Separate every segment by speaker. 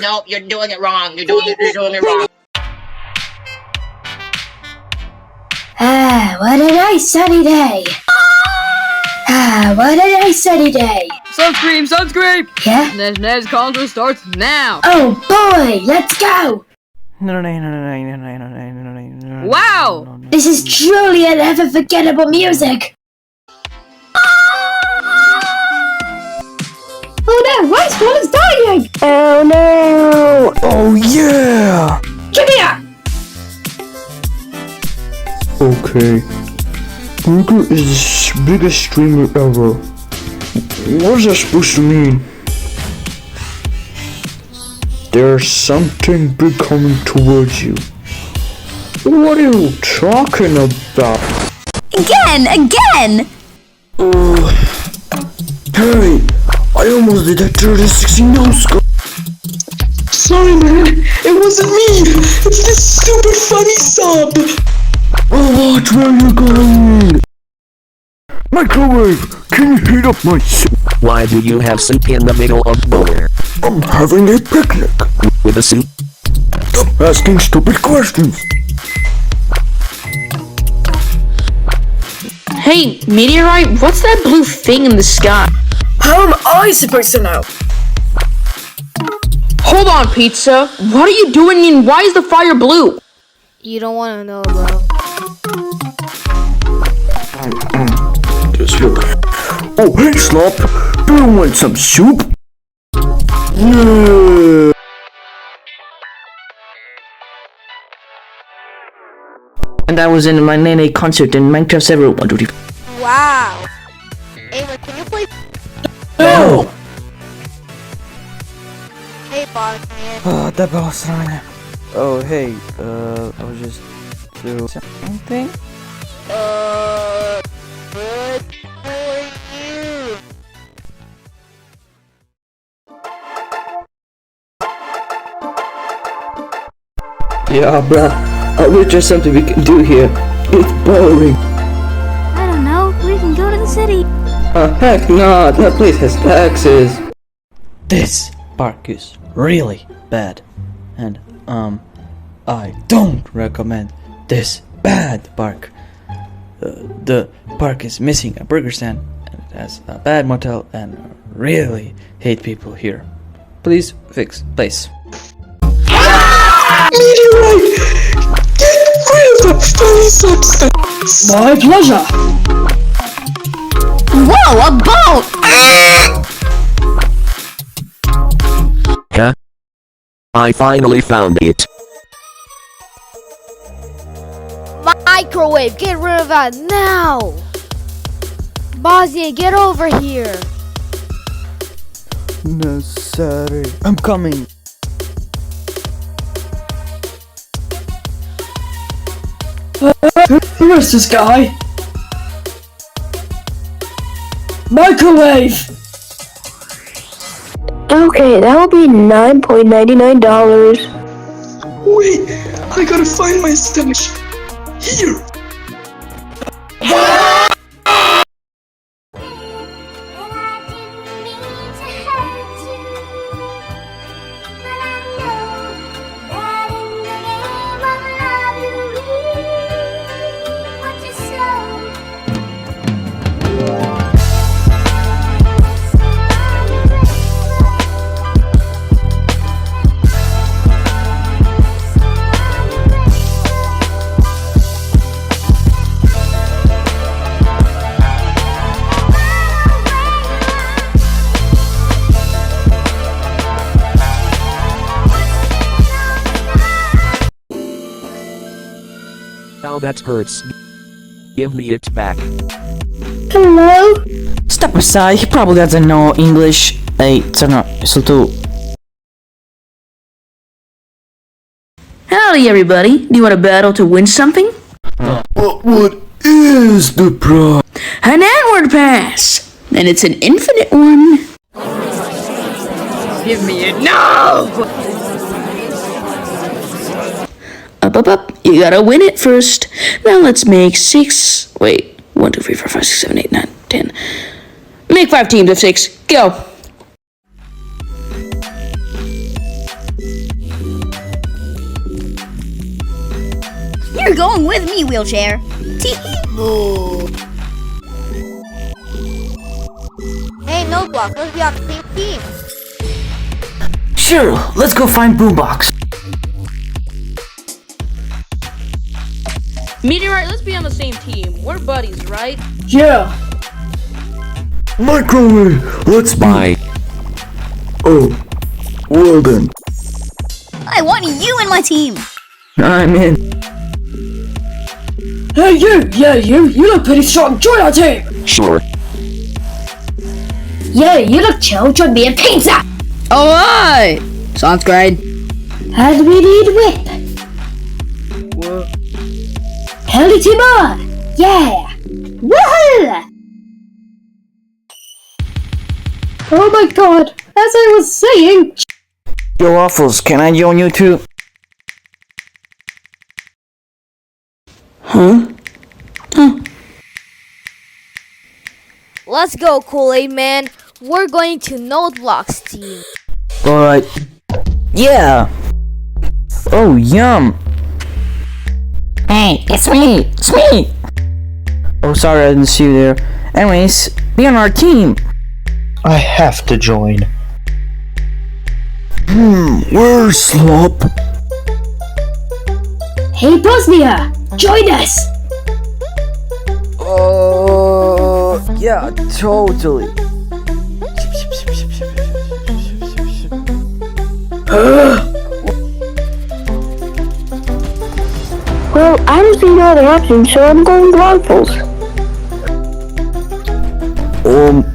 Speaker 1: No, you're doing it wrong. You're doing it wrong.
Speaker 2: What a nice sunny day. What a nice sunny day.
Speaker 3: Sunscreen!
Speaker 2: Yeah?
Speaker 3: Ned's concert starts now!
Speaker 2: Oh boy, let's go!
Speaker 3: Wow!
Speaker 2: This is truly an unforgettable music. Oh no, Rice Ball is dying!
Speaker 4: Oh no!
Speaker 5: Oh yeah!
Speaker 2: Come here!
Speaker 5: Okay. Burger is the biggest streamer ever. What is that supposed to mean? There's something big coming towards you. What are you talking about?
Speaker 4: Again!
Speaker 5: Hey! I almost did that 30-60 no-scope!
Speaker 6: Sorry man, it wasn't me! It's this stupid funny sub!
Speaker 5: Oh, watch where you're going! Microwave! Can you heat up my soup?
Speaker 7: Why do you have soup in the middle of nowhere?
Speaker 5: I'm having a picnic!
Speaker 7: With a soup?
Speaker 5: Stop asking stupid questions!
Speaker 8: Hey, meteorite, what's that blue thing in the sky?
Speaker 6: How am I supposed to know?
Speaker 8: Hold on, Pizza. What are you doing and why is the fire blue?
Speaker 4: You don't want to know, bro.
Speaker 5: Just look. Oh, hey, Slop! Do you want some soup? Yeah.
Speaker 9: And I was in my Nene concert in Minecraft server 1, 2, 3.
Speaker 4: Wow. Ava, can you play?
Speaker 5: No!
Speaker 4: Hey, boss man.
Speaker 10: The boss man. Oh, hey, I was just doing something.
Speaker 4: Good for you.
Speaker 9: Yeah, bruh. I wish there's something we can do here. It's boring.
Speaker 4: I don't know. We can go to the city.
Speaker 9: Heck nah. That place has taxes.
Speaker 10: This park is really bad. And, I don't recommend this bad park. The park is missing a burger stand, and it has a bad motel, and I really hate people here. Please fix place.
Speaker 6: Meteorite! Get rid of that funny substance!
Speaker 2: My pleasure!
Speaker 4: Whoa, a boat!
Speaker 7: Huh? I finally found it.
Speaker 4: Microwave, get rid of that now! Bosnia, get over here!
Speaker 10: No, sorry. I'm coming.
Speaker 2: Who is this guy? Microwave!
Speaker 4: Okay, that will be $9.99.
Speaker 6: Wait, I gotta find my stash. Here!
Speaker 7: Ow, that hurts. Give me it back.
Speaker 2: Hello?
Speaker 10: step aside. He probably doesn't know English.
Speaker 8: Howdy, everybody. Do you want to battle to win something?
Speaker 5: But what is the prize?
Speaker 8: An N-word pass! And it's an infinite one.
Speaker 3: Give me it now!
Speaker 8: Up. You gotta win it first. Now let's make 6. Wait. 1, 2, 3, 4, 5, 6, 7, 8, 9, 10. Make 5 teams of 6. Go.
Speaker 11: You're going with me, wheelchair. Hey, no block. Let's be on the same team.
Speaker 10: Sure, let's go find Boombox.
Speaker 3: Meteorite, let's be on the same team. We're buddies, right?
Speaker 2: Yeah.
Speaker 5: Microwave, let's
Speaker 7: Bye.
Speaker 5: Oh, well then.
Speaker 11: I want you in my team.
Speaker 9: I'm in.
Speaker 2: Hey, you! Yeah, you look pretty strong. Join our team!
Speaker 7: Sure.
Speaker 2: Yeah, you look chill. Join me in pizza!
Speaker 8: Alright! Sounds great.
Speaker 2: And we need whip.
Speaker 3: What?
Speaker 2: Heli team on! Yeah! Woohoo! Oh my god! As I was saying...
Speaker 10: Yo, Waffles, can I join you too?
Speaker 8: Huh?
Speaker 11: Let's go, Kool-Aid Man. We're going to Nodeblock's team.
Speaker 10: Alright. Yeah! Oh, yum! Hey, it's me! Oh, sorry I didn't see you there. Anyways, be on our team!
Speaker 6: I have to join.
Speaker 5: Where's Slop?
Speaker 2: Hey, Bosnia! Join us!
Speaker 10: Oh, yeah, totally.
Speaker 4: Well, I don't see no other option, so I'm going Waffles.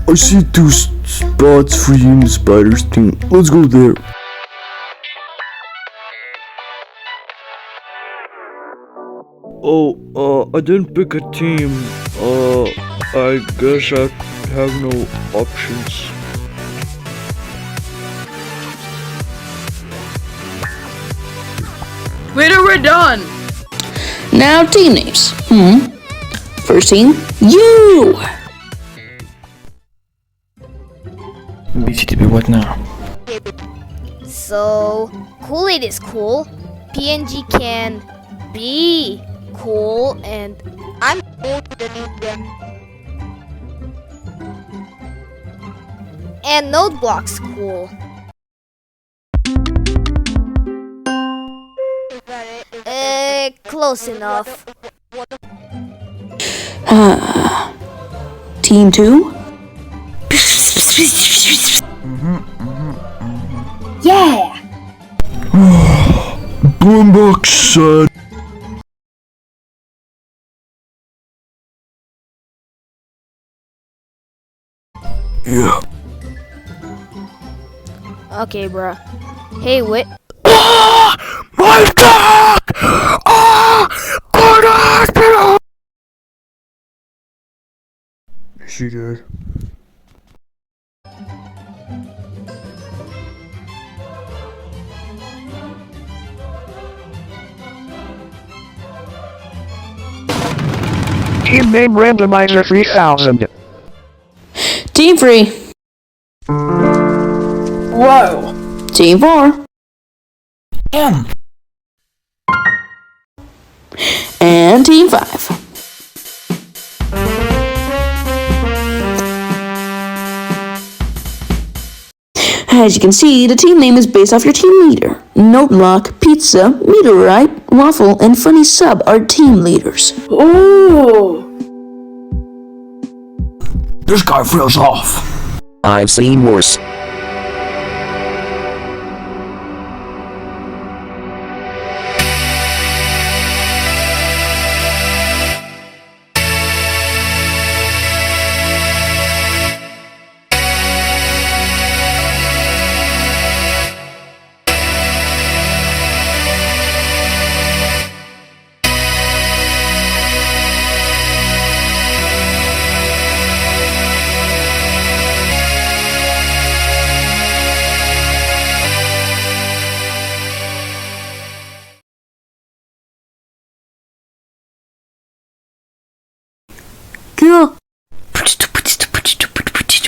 Speaker 5: I see 2 spots for you in the Spiders team. Let's go there. Oh, I didn't pick a team. I guess I have no options.
Speaker 3: Waiter, we're done!
Speaker 8: Now team names. First team, you!
Speaker 10: BCTB, what now?
Speaker 11: So, Kool-Aid is cool. PNG can be cool, and I'm cool to the new them. And Nodeblock's cool. Close enough.
Speaker 8: Team 2?
Speaker 2: Yeah!
Speaker 5: Boombox son. Yeah.
Speaker 11: Okay, bruh. Hey, Wit.
Speaker 5: My dog! Go to hospital! Is she dead?
Speaker 6: Team name randomizer 3000.
Speaker 8: Team 3.
Speaker 2: Whoa!
Speaker 8: Team 4.
Speaker 10: M!
Speaker 8: And Team 5. As you can see, the team name is based off your team leader. Noteblock, Pizza, Meteorite, Waffle, and Funny Sub are team leaders.
Speaker 2: Ooh!
Speaker 5: This guy feels off.
Speaker 7: I've seen worse.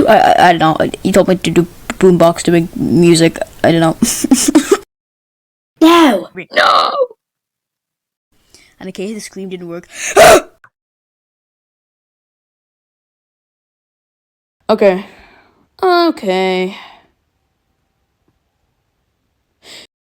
Speaker 8: I don't know. He told me to do boombox to make music. I don't know. No!
Speaker 1: No.
Speaker 8: And in case the scream didn't work. Okay. Okay.